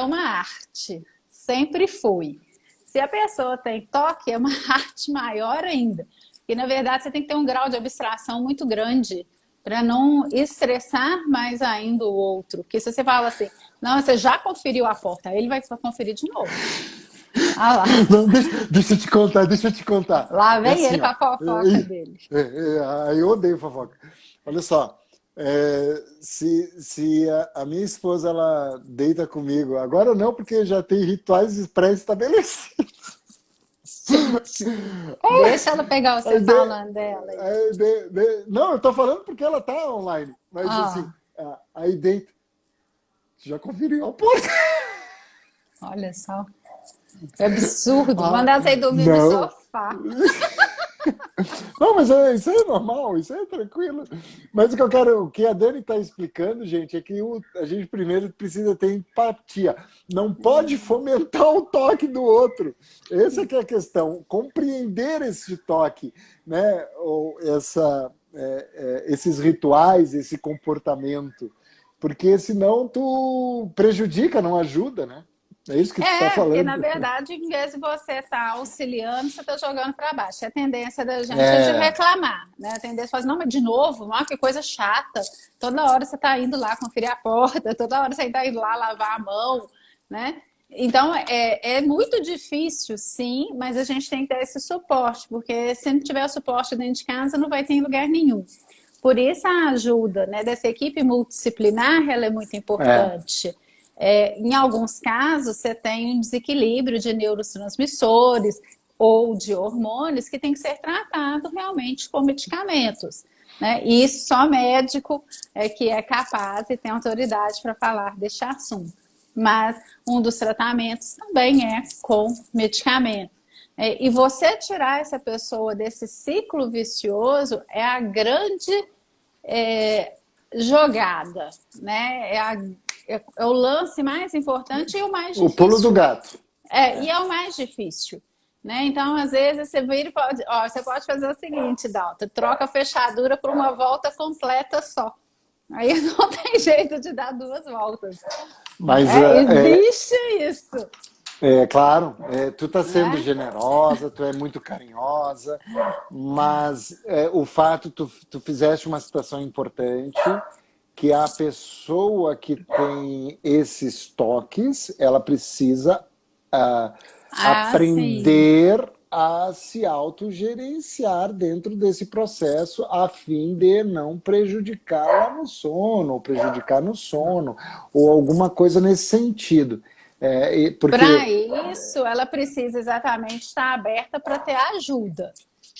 uma arte, sempre foi. Se a pessoa tem toque, é uma arte maior ainda. E, na verdade, você tem que ter um grau de abstração muito grande para não estressar mais ainda o outro. Porque se você fala assim, não, você já conferiu a porta, aí ele vai conferir de novo. Ah lá. Não, deixa eu te contar, deixa eu te contar. Lá É vem ele assim, com ó. a fofoca dele. Eu odeio fofoca. Olha só, se a minha esposa ela deita comigo, agora não, porque já tem rituais pré-estabelecidos. Deixa ela pegar você Aí falando dela aí. não, eu tô falando porque ela tá online, mas assim, Ah, aí deita, já conferiu a porta. olha só. É absurdo. Ah, Mandar você ir dormir no não. sofá. Não, mas isso é normal, isso é tranquilo. Mas o que a Dani está explicando, gente, é que a gente primeiro precisa ter empatia. Não pode fomentar o toque do outro. Essa que é a questão. Compreender esse toque, né? Ou esses rituais, esse comportamento. Porque senão tu prejudica, não ajuda, né? É isso que tu está Porque na falando. verdade, em vez de você estar auxiliando, você está jogando para baixo. A tendência da gente é de É, reclamar, né? A tendência é falar, não, mas de novo, não, que coisa chata. Toda hora você está indo lá conferir a porta, toda hora você está indo lá lavar a mão, né? Então, é muito difícil, sim, mas a gente tem que ter esse suporte, porque se não tiver o suporte dentro de casa, não vai ter em lugar nenhum. Por isso a ajuda, né, dessa equipe multidisciplinar, ela é muito é. importante. Em alguns casos, você tem um desequilíbrio de neurotransmissores ou de hormônios que tem que ser tratado realmente com medicamentos. Né? E isso só médico que é capaz e tem autoridade para falar deste assunto. Mas um dos tratamentos também é com medicamento. E você tirar essa pessoa desse ciclo vicioso é a grande é, jogada, né? É o lance mais importante e o mais O pulo do difícil. gato. E é o mais difícil. Né? Então, às vezes, você vira e pode, você pode fazer o seguinte, Dalton, troca a fechadura por uma volta completa só. Aí não tem jeito de dar duas voltas. Mas Existe isso. claro, tu está sendo Né? generosa, tu é muito carinhosa, mas o fato, tu fizeste uma situação importante, que a pessoa que tem esses toques, ela precisa Sim. aprender a se autogerenciar dentro desse processo a fim de não prejudicá-la no sono, ou prejudicar no sono, ou alguma coisa nesse sentido. Para Porque isso, ela precisa exatamente estar aberta para ter ajuda.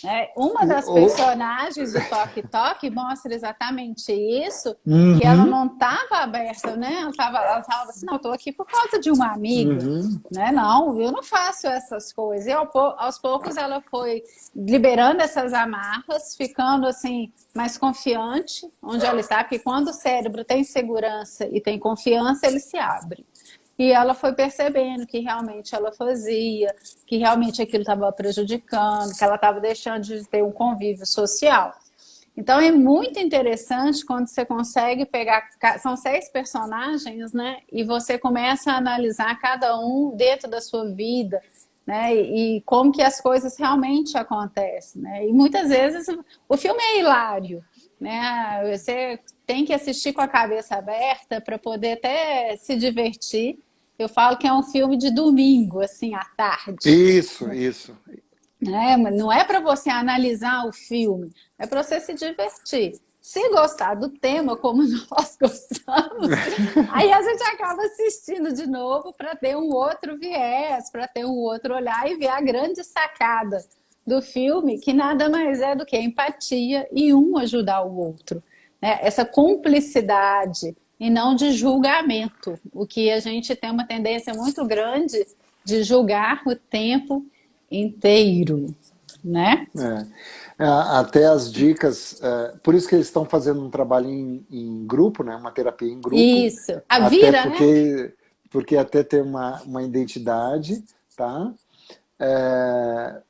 Né? Uma das ou, personagens do Toque Toque mostra exatamente isso, que ela uhum, não estava aberta, né? Ela estava assim, não, estou aqui por causa de uma amiga. uhum, Né? Não, eu não faço essas coisas. E aos poucos ela foi liberando essas amarras, ficando assim mais confiante onde ela está, porque quando o cérebro tem segurança e tem confiança, ele se abre. E ela foi percebendo que realmente ela fazia, que realmente aquilo estava prejudicando, que ela estava deixando de ter um convívio social. Então é muito interessante quando você consegue pegar. São 6 personagens, né? E você começa a analisar cada um dentro da sua vida, né? E como que as coisas realmente acontecem, né? E muitas vezes o filme é hilário, né? Você tem que assistir com a cabeça aberta para poder até se divertir. Eu falo que é um filme de domingo, assim, à tarde. isso. Né? Mas não é para você analisar o filme, é para você se divertir. Se gostar do tema, como nós gostamos, aí a gente acaba assistindo de novo para ter um outro viés, para ter um outro olhar e ver a grande sacada do filme, que nada mais é do que empatia e um ajudar o outro. Né? Essa cumplicidade e não de julgamento, o que a gente tem uma tendência muito grande de julgar o tempo inteiro, né? Até as dicas, por isso que eles estão fazendo um trabalho em grupo, né, uma terapia em grupo, Isso. A até Vira, né? porque até ter uma identidade, tá?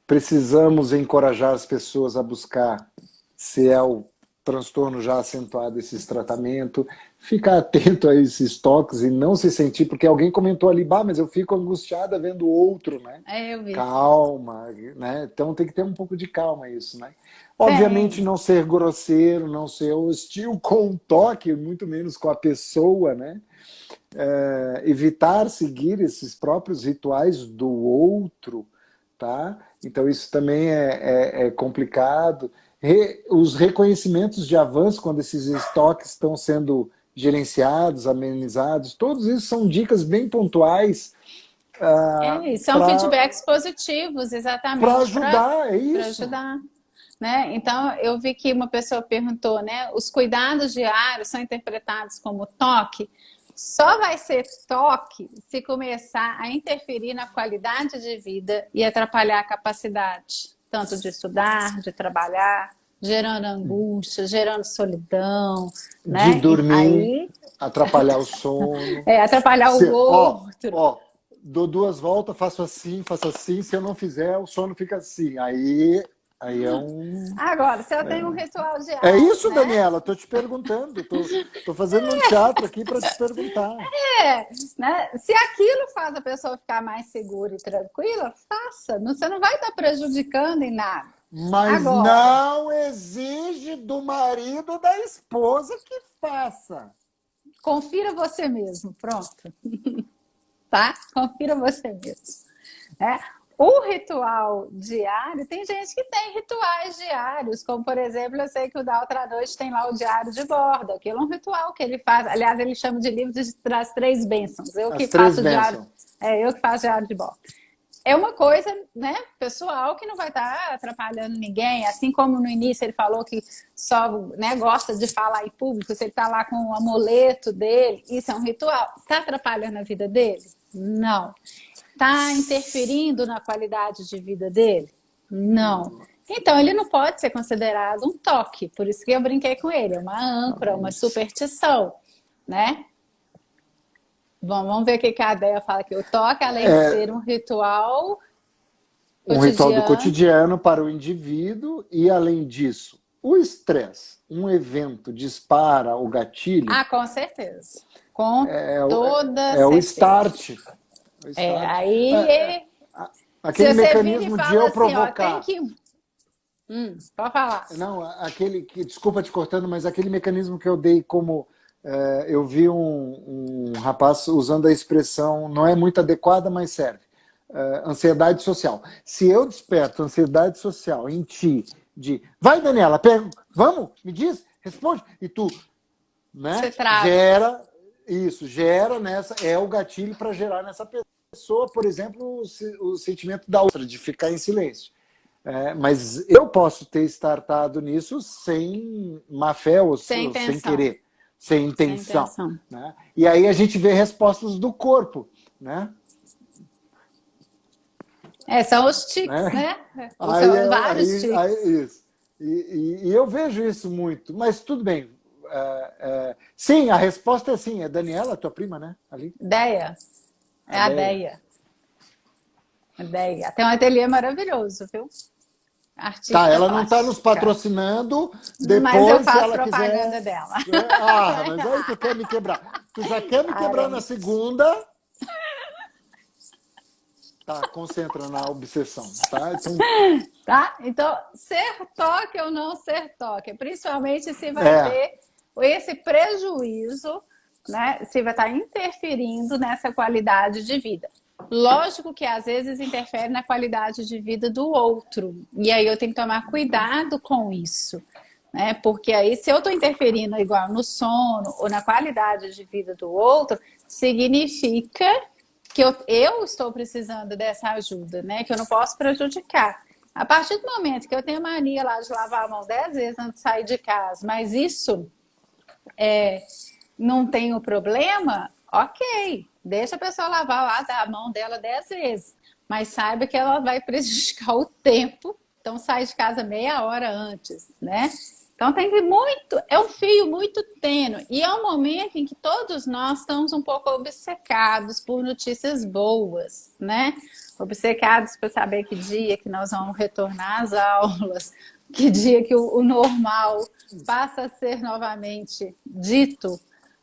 Precisamos encorajar as pessoas a buscar se é o transtorno já acentuado, esses tratamentos, ficar atento a esses toques e não se sentir, porque alguém comentou ali, bah, mas eu fico angustiada vendo o outro, né? Eu vi. Calma, né? Então tem que ter um pouco de calma isso, né? Obviamente Tem. não ser grosseiro, não ser hostil com o toque, muito menos com a pessoa, né? Evitar seguir esses próprios rituais do outro, tá? Então isso também é complicado. Os reconhecimentos de avanço, quando esses estoques estão sendo gerenciados, amenizados, todos isso são dicas bem pontuais E são para feedbacks positivos, exatamente, ajudar, é para isso. ajudar. Né? Então, eu vi que uma pessoa perguntou, né? Os cuidados diários são interpretados como toque? Só vai ser toque se começar a interferir na qualidade de vida e atrapalhar a capacidade, tanto de estudar, de trabalhar, gerando angústia, gerando solidão, De né? E dormir, aí, atrapalhar o sono. atrapalhar o outro. Dou duas voltas, faço assim, se eu não fizer, o sono fica assim. Aí é um. Agora, se eu tenho um ritual É diário, isso, né? Daniela, tô te perguntando. Tô fazendo um teatro aqui para te perguntar. Né? Se aquilo faz a pessoa ficar mais segura e tranquila, faça. Você não vai estar prejudicando em nada. Mas Agora, não exige do marido ou da esposa que faça. confira você mesmo. Pronto. Tá? Confira você mesmo. Né? O ritual diário, tem gente que tem rituais diários, como por exemplo, eu sei que o da outra noite tem lá o diário de bordo. Aquilo é um ritual que ele faz. Aliás, ele chama de livro das três bênçãos. Eu As que três faço diário, bênçãos. eu que faço diário de bordo. É uma coisa, né, pessoal que não vai estar atrapalhando ninguém. Assim como no início ele falou que só, né, gosta de falar em público, se ele está lá com o amuleto dele, isso é um ritual. Está atrapalhando a vida dele? Não. Está interferindo na qualidade de vida dele? Não. Então ele não pode ser considerado um toque. Por isso que eu brinquei com ele. É uma âncora, uma superstição, né? Bom, vamos ver o que a Adéia fala aqui. O toque, além de ser um ritual Um ritual do cotidiano. cotidiano para o indivíduo e, além disso, o estresse. Um evento dispara o gatilho, Ah, com certeza. Com é, toda é o certeza. start. O start. Aí, se Aquele você vira e mecanismo de fala eu assim, ó, tem provocar. que. Pode falar. Não, aquele que, desculpa te cortando, mas aquele mecanismo que eu dei como. Eu vi um rapaz usando a expressão, não é muito adequada, mas serve. Ansiedade social. Se eu desperto ansiedade social em ti, de vai, Daniela, vamos, me diz, responde, e tu, Você né, trava. gera isso, gera nessa, é o gatilho para gerar nessa pessoa, por exemplo, o sentimento da outra, de ficar em silêncio. Mas eu posso ter startado nisso sem má fé ou Sem sem intenção. querer, sem Sem intenção. intenção. Né? E aí a gente vê respostas do corpo. Né? São os tics, Né? né? São vários tics. Isso. E eu vejo isso muito, mas tudo bem. Sim, a resposta é sim. É Daniela, tua prima, né? Ali. Deia. É a Deia. A Deia. Tem um ateliê maravilhoso, viu? Tá, Artista ela não está nos plástica. patrocinando. Mas eu Depois, se faço ela propaganda quiser. dela. Mas aí tu quer me quebrar. Tu já quer me quebrar na Parei. segunda. Tá, concentra na obsessão, tá? Tá? Então, ser toque ou não ser toque, principalmente se vai É, ter esse prejuízo, né? Se vai estar interferindo nessa qualidade de vida. Lógico que às vezes interfere na qualidade de vida do outro. E aí eu tenho que tomar cuidado com isso. Né? Porque aí, se eu estou interferindo igual no sono ou na qualidade de vida do outro, significa que eu estou precisando dessa ajuda, né? Que eu não posso prejudicar. A partir do momento que eu tenho mania lá de lavar a mão 10 vezes antes de sair de casa, mas isso não tem o problema, ok. Deixa a pessoa lavar lá a mão dela 10 vezes. Mas saiba que ela vai prejudicar o tempo, então sai de casa meia hora antes, né? Então tem que é um fio muito tênue e é um momento em que todos nós estamos um pouco obcecados por notícias boas, né? Obcecados para saber que dia que nós vamos retornar às aulas, que dia que o normal passa a ser novamente dito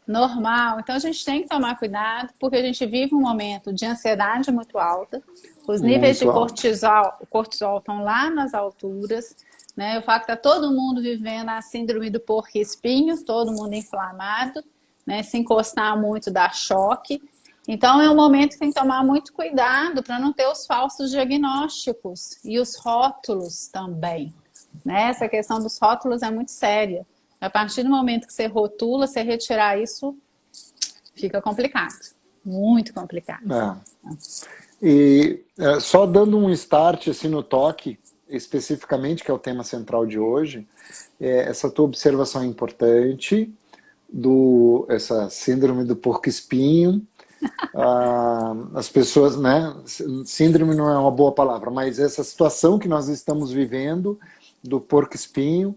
normal. Então a gente tem que tomar cuidado, porque a gente vive um momento de ansiedade muito alta, os níveis de Muito alto. cortisol estão lá nas alturas, né? O fato que está todo mundo vivendo a síndrome do porco-espinho, todo mundo inflamado, né? Se encostar muito dá choque. Então é um momento que tem que tomar muito cuidado para não ter os falsos diagnósticos e os rótulos também, né? Essa questão dos rótulos é muito séria. A partir do momento que você rotula, você retirar isso, fica complicado. Muito complicado. É. E só dando um start assim, no toque, especificamente, que é o tema central de hoje, essa tua observação é importante, essa síndrome do porco-espinho. As pessoas, né? Síndrome não é uma boa palavra, mas essa situação que nós estamos vivendo do porco-espinho,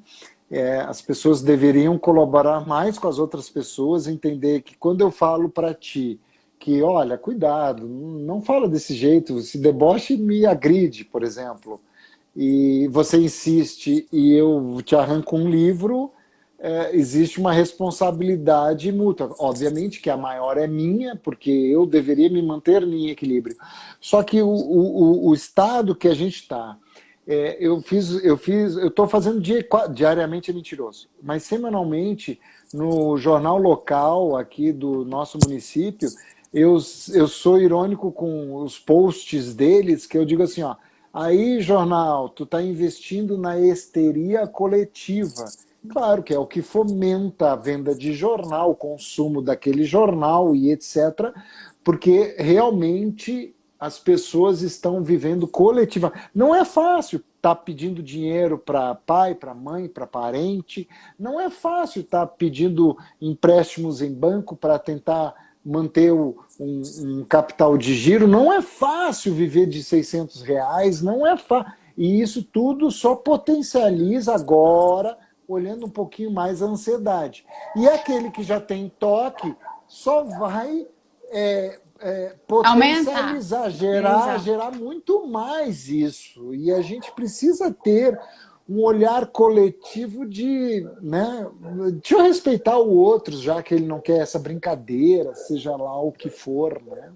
as pessoas deveriam colaborar mais com as outras pessoas, entender que quando eu falo para ti que, olha, cuidado, não fala desse jeito, se deboche me agride, por exemplo, e você insiste e eu te arranco um livro, existe uma responsabilidade mútua. Obviamente que a maior é minha, porque eu deveria me manter em equilíbrio. Só que o estado que a gente está, eu estou fazendo diariamente é mentiroso, mas semanalmente no jornal local aqui do nosso município, eu sou irônico com os posts deles, que eu digo assim, ó, aí jornal, tu está investindo na histeria coletiva. Claro que é o que fomenta a venda de jornal, o consumo daquele jornal e etc., porque realmente as pessoas estão vivendo coletiva. Não é fácil estar pedindo dinheiro para pai, para mãe, para parente. Não é fácil estar pedindo empréstimos em banco para tentar manter um capital de giro. Não é fácil viver de R$ 600, não é fácil. E isso tudo só potencializa agora, olhando um pouquinho mais a ansiedade. E aquele que já tem toque só vai Aumentar. potencializar, Exato. gerar muito mais isso. E a gente precisa ter um olhar coletivo de, né, deixa eu respeitar o outro, já que ele não quer essa brincadeira, seja lá o que for, né?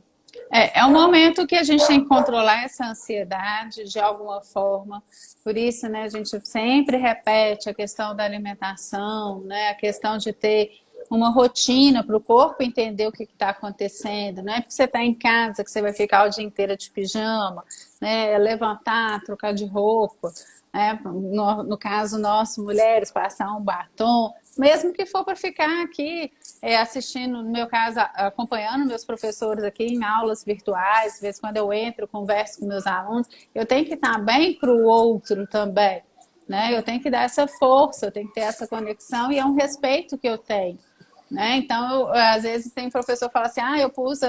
É um momento que a gente tem que controlar essa ansiedade de alguma forma. Por isso, né, a gente sempre repete a questão da alimentação, né, a questão de ter uma rotina para o corpo entender o que está acontecendo. Não é porque você está em casa que você vai ficar o dia inteiro de pijama, né, levantar, trocar de roupa. Né, no caso nosso, mulheres, passar um batom, mesmo que for para ficar aqui assistindo, no meu caso, acompanhando meus professores aqui em aulas virtuais, às vezes quando eu entro, converso com meus alunos, eu tenho que estar bem para o outro também, né? Eu tenho que dar essa força, eu tenho que ter essa conexão e é um respeito que eu tenho. Né? Então, às vezes tem professor que fala assim, eu pus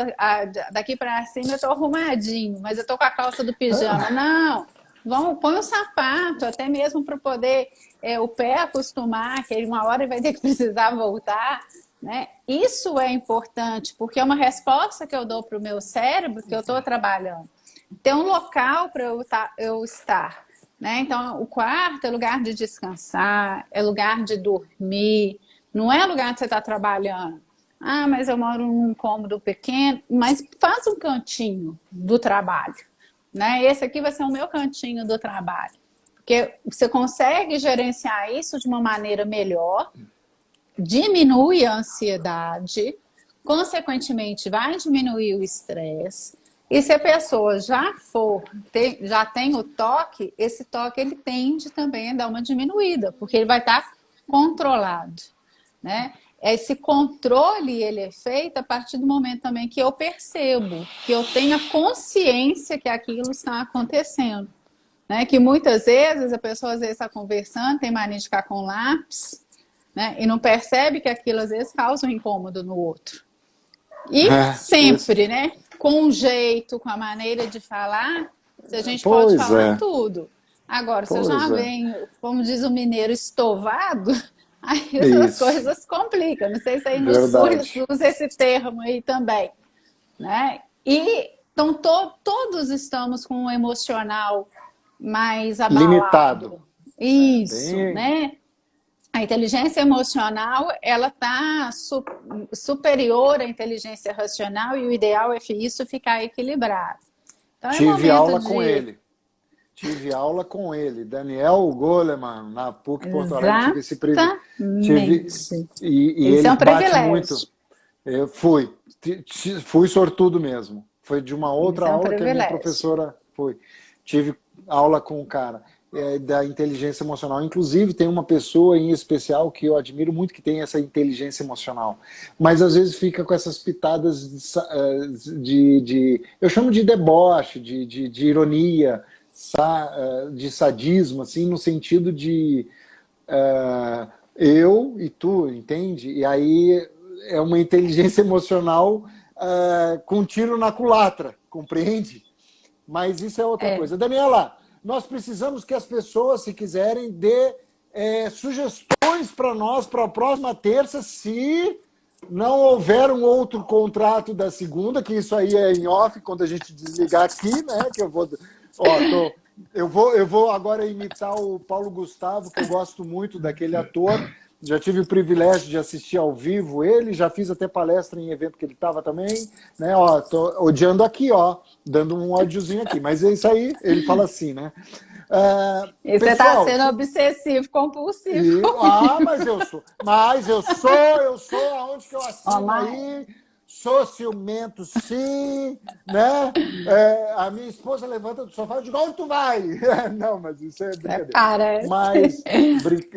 daqui para cima eu estou arrumadinho, mas eu estou com a calça do pijama. Não, põe um sapato, até mesmo para poder o pé acostumar, que uma hora ele vai ter que precisar voltar. Né? Isso é importante, porque é uma resposta que eu dou para o meu cérebro que eu estou trabalhando. Tem um local para eu estar. Né? Então, o quarto é lugar de descansar, é lugar de dormir, não é lugar que você está trabalhando. Mas eu moro num cômodo pequeno, mas faz um cantinho do trabalho. Né? Esse aqui vai ser o meu cantinho do trabalho. Porque você consegue gerenciar isso de uma maneira melhor, diminui a ansiedade, consequentemente vai diminuir o estresse. E se a pessoa já tem o toque, esse toque ele tende também a dar uma diminuída, porque ele vai estar controlado. Né? Esse controle ele é feito a partir do momento também que eu percebo, que eu tenha consciência que aquilo está acontecendo. Né? Que muitas vezes a pessoa às vezes está conversando, tem mania de ficar com lápis, né? E não percebe que aquilo às vezes causa um incômodo no outro. E sempre, né? Com o jeito, com a maneira de falar, a gente pode falar tudo. Agora, se eu já venho, como diz o mineiro, estovado, aí as coisas complicam. Não sei se aí no sul usa esse termo aí também. Né? E então todos estamos com um emocional mais abalado. Limitado. Isso, Bem, né? A inteligência emocional, ela está superior à inteligência racional e o ideal é que isso ficar equilibrado. Então é tive momento aula com de... ele. Tive aula com ele, Daniel Goleman, na PUC Porto Alegre. Tive Exatamente. e Isso ele é um bate muito. privilégio. Eu fui sortudo mesmo. Foi de uma outra Isso é um aula que a minha privilégio. professora foi. Tive aula com o cara da inteligência emocional. Inclusive, tem uma pessoa em especial que eu admiro muito que tem essa inteligência emocional. Mas às vezes fica com essas pitadas eu chamo de deboche, de ironia, de sadismo, assim, no sentido de eu e tu, entende? E aí é uma inteligência emocional com um tiro na culatra, compreende? Mas isso é outra É, coisa. Daniela, nós precisamos que as pessoas, se quiserem, dê sugestões para nós para a próxima terça, se não houver um outro contrato da segunda, que isso aí é em off, quando a gente desligar aqui, né? Que eu vou. Ó, eu vou agora imitar o Paulo Gustavo, que eu gosto muito daquele ator. Já tive o privilégio de assistir ao vivo ele, já fiz até palestra em evento que ele estava também, né? Ó, tô odiando aqui, ó, dando um ódiozinho aqui, mas é isso aí, ele fala assim, né? e você está Pessoal, sendo obsessivo, compulsivo mas eu sou aonde que eu Ó, assino mas aí, sou ciumento, sim, né? A minha esposa levanta do sofá e diz, onde tu vai? Não, mas isso é brincadeira. parece. Mas,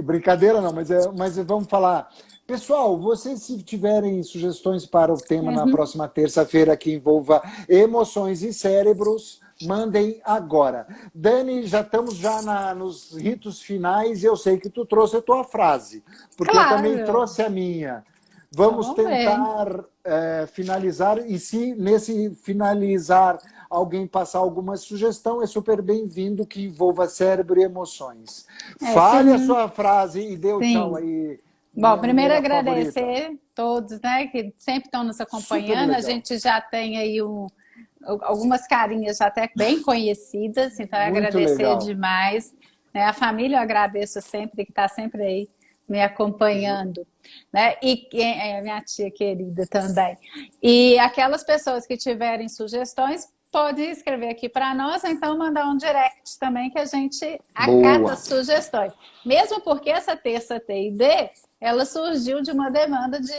brincadeira não, mas vamos falar. Pessoal, vocês se tiverem sugestões para o tema na Uhum. próxima terça-feira que envolva emoções e cérebros, mandem agora. Dani, já estamos nos ritos finais e eu sei que tu trouxe a tua frase, porque eu também Claro. trouxe a minha. Então Vamos vamos ver. tentar finalizar e se nesse finalizar alguém passar alguma sugestão, é super bem-vindo que envolva cérebro e emoções. Fale a Sim, sua frase e dê o tchau sim. aí, Bom, minha primeiro mineira favorita. agradecer todos, né, que sempre estão nos Super acompanhando. A legal. gente já tem aí algumas carinhas já até bem conhecidas, então é Muito agradecer legal. demais. Né? A família eu agradeço sempre, que está sempre aí me acompanhando, né? E minha tia querida também. E aquelas pessoas que tiverem sugestões, podem escrever aqui para nós, ou então mandar um direct também, que a gente acata Boa. sugestões. Mesmo porque essa terça T&D, ela surgiu de uma demanda de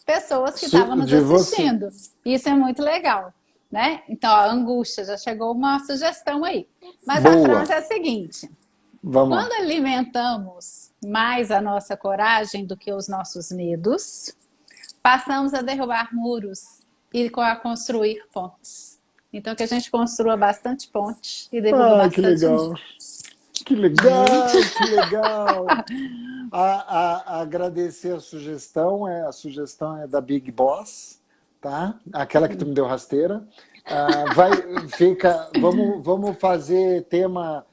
pessoas que estavam nos De você. assistindo. Isso é muito legal, né? Então, a angústia, já chegou uma sugestão aí. Mas a frase Boa. é a seguinte: Vamos quando lá. alimentamos mais a nossa coragem do que os nossos medos, passamos a derrubar muros e a construir pontes. Então, que a gente construa bastante ponte e derruba Ai, que bastante muro. legal. Que legal, que legal. Agradecer a sugestão, a sugestão é da Big Boss, tá? Aquela que tu me deu rasteira. Vamos fazer tema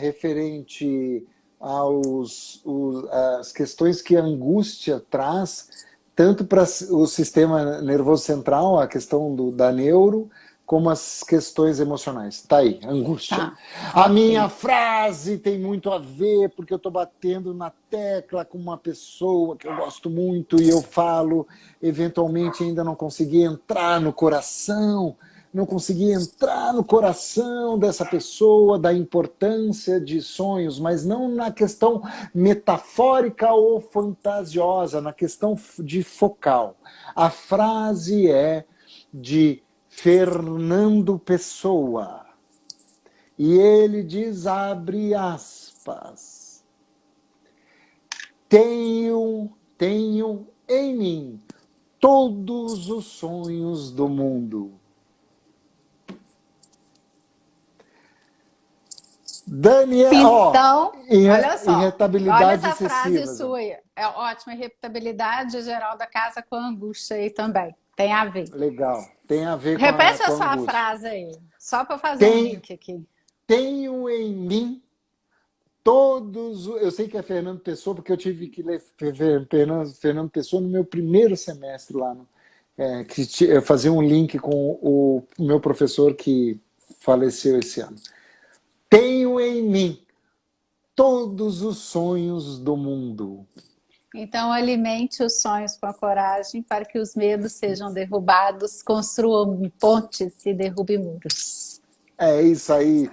referente às questões que a angústia traz, tanto para o sistema nervoso central, a questão da neuro, como as questões emocionais. Tá aí, angústia. Tá, A minha ok. frase tem muito a ver, porque eu estou batendo na tecla com uma pessoa que eu gosto muito e eu falo, eventualmente ainda não consegui entrar no coração, não consegui entrar no coração dessa pessoa, da importância de sonhos, mas não na questão metafórica ou fantasiosa, na questão de focal. A frase é de Fernando Pessoa. E ele diz, abre aspas, tenho em mim todos os sonhos do mundo. Daniel, Então, olha só, olha irritabilidade essa frase excessiva. sua aí. É ótima, irritabilidade geral da casa com angústia aí também. Tem a ver. Legal, tem a ver Repete a com a sua angústia. frase aí, só para fazer um Tem, link aqui. tenho em mim todos. Eu sei que é Fernando Pessoa, porque eu tive que ler Fernando Pessoa no meu primeiro semestre lá. Eu fazia um link com o meu professor que faleceu esse ano. Tenho em mim todos os sonhos do mundo. Então, alimente os sonhos com a coragem para que os medos sejam derrubados, construam pontes e derrube muros. É isso aí.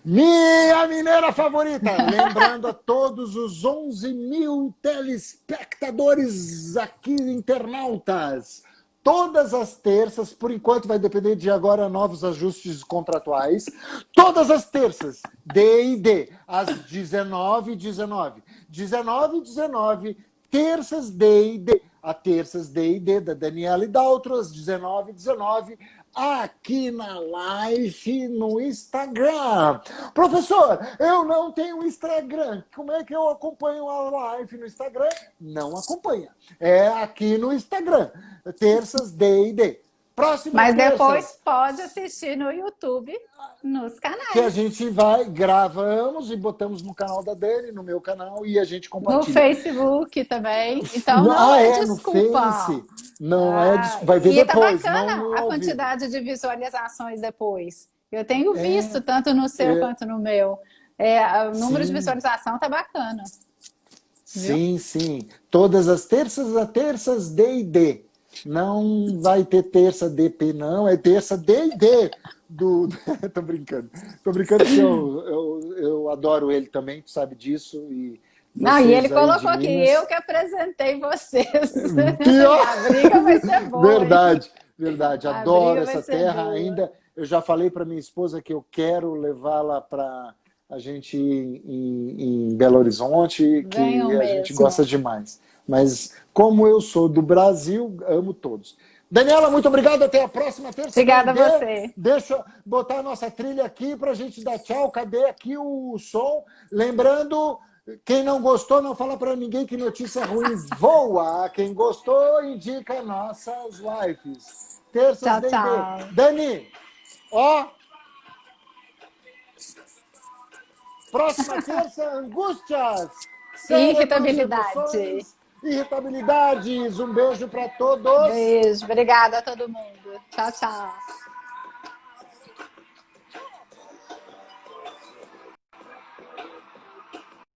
Minha mineira favorita. Lembrando a todos os 11 mil telespectadores aqui, internautas. Todas as terças, por enquanto vai depender de agora novos ajustes contratuais. Todas as terças, D&D, às 19h19. 19h19, terças D&D. A terças D&D da Daniela e Daltro, às 19h19, aqui na live no Instagram. Professor, eu não tenho Instagram. Como é que eu acompanho a live no Instagram? Não acompanha. É aqui no Instagram. Terças D&D. Próxima Mas terça, depois pode assistir no YouTube, nos que a canais. gente vai, gravamos e botamos no canal da Dani, no meu canal, e a gente No compartilha. Facebook também. Então não Ah, é é, no desculpa. Face. Não é desculpa. Vai ver E tá depois, não bacana no a ao vivo. quantidade de visualizações depois. Eu tenho visto É, tanto no seu é, quanto no meu. O número de sim. visualização tá bacana, viu? Sim, sim. Todas as terças, a terças D&D. Não vai ter terça DP, não. É terça D&D. Tô brincando. Tô brincando porque eu adoro ele também, tu sabe disso. E Não, e ele vocês aí de colocou aqui, Minas. eu que apresentei vocês. Pior! A briga vai ser boa, hein? Verdade, verdade. A Adoro briga vai essa ser terra. boa. Ainda eu já falei para minha esposa que eu quero levá-la para a gente ir em Belo Horizonte, Venham que a gente mesmo. gosta demais. Mas como eu sou do Brasil, amo todos. Daniela, muito obrigado. Até a próxima terça. Obrigada a D&D. você. Deixa eu botar a nossa trilha aqui para a gente dar tchau. Cadê aqui o som? Lembrando, quem não gostou, não fala para ninguém que notícia ruim voa. Quem gostou, indica nossas lives. Terças Tchau, D&D. tchau. Dani, ó, próxima terça, angústias, cérebros, Irritabilidade. emoções, irritabilidades. Um beijo para todos. Beijo. Obrigada a todo mundo. Tchau, tchau.